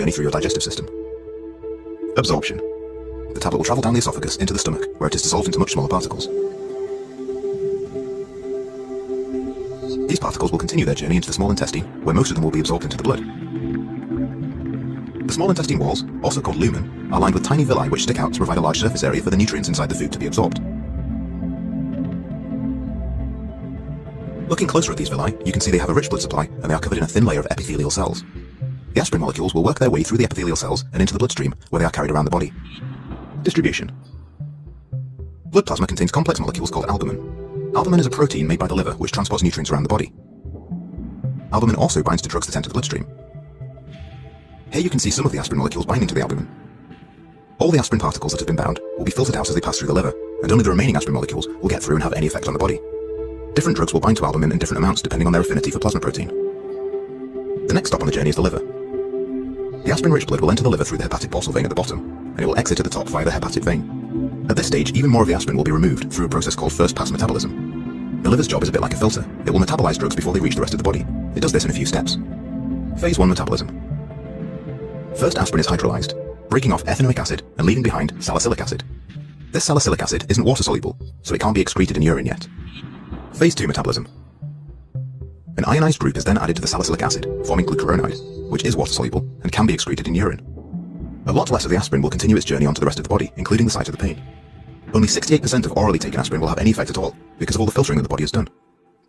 journey through your digestive system. Absorption. The tablet will travel down the esophagus into the stomach, where it is dissolved into much smaller particles. These particles will continue their journey into the small intestine, where most of them will be absorbed into the blood. The small intestine walls, also called lumen, are lined with tiny villi which stick out to provide a large surface area for the nutrients inside the food to be absorbed. Looking closer at these villi, you can see they have a rich blood supply and they are covered in a thin layer of epithelial cells. The aspirin molecules will work their way through the epithelial cells and into the bloodstream, where they are carried around the body. Distribution. Blood plasma contains complex molecules called albumin. Albumin is a protein made by the liver which transports nutrients around the body. Albumin also binds to drugs that enter the bloodstream. Here you can see some of the aspirin molecules binding to the albumin. All the aspirin particles that have been bound will be filtered out as they pass through the liver, and only the remaining aspirin molecules will get through and have any effect on the body. Different drugs will bind to albumin in different amounts depending on their affinity for plasma protein. The next stop on the journey is the liver. The aspirin-rich blood will enter the liver through the hepatic portal vein at the bottom, and it will exit at the top via the hepatic vein. At this stage, even more of the aspirin will be removed through a process called first-pass metabolism. The liver's job is a bit like a filter. It will metabolize drugs before they reach the rest of the body. It does this in a few steps. Phase 1 metabolism. First, aspirin is hydrolyzed, breaking off ethanoic acid and leaving behind salicylic acid. This salicylic acid isn't water-soluble, so it can't be excreted in urine yet. Phase 2 metabolism. An ionized group is then added to the salicylic acid, forming glucuronide, which is water-soluble and can be excreted in urine. A lot less of the aspirin will continue its journey onto the rest of the body, including the site of the pain. Only 68% of orally taken aspirin will have any effect at all, because of all the filtering that the body has done.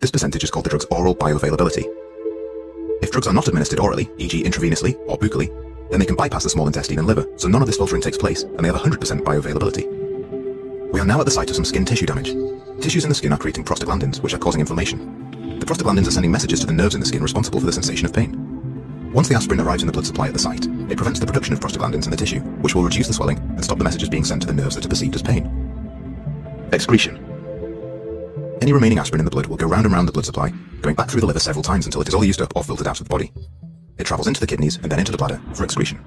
This percentage is called the drug's oral bioavailability. If drugs are not administered orally, e.g. intravenously or buccally, then they can bypass the small intestine and liver, so none of this filtering takes place, and they have 100% bioavailability. We are now at the site of some skin tissue damage. Tissues in the skin are creating prostaglandins, which are causing inflammation. The prostaglandins are sending messages to the nerves in the skin responsible for the sensation of pain. Once the aspirin arrives in the blood supply at the site, it prevents the production of prostaglandins in the tissue, which will reduce the swelling and stop the messages being sent to the nerves that are perceived as pain. Excretion. Any remaining aspirin in the blood will go round and round the blood supply, going back through the liver several times until it is all used up or filtered out of the body. It travels into the kidneys and then into the bladder for excretion.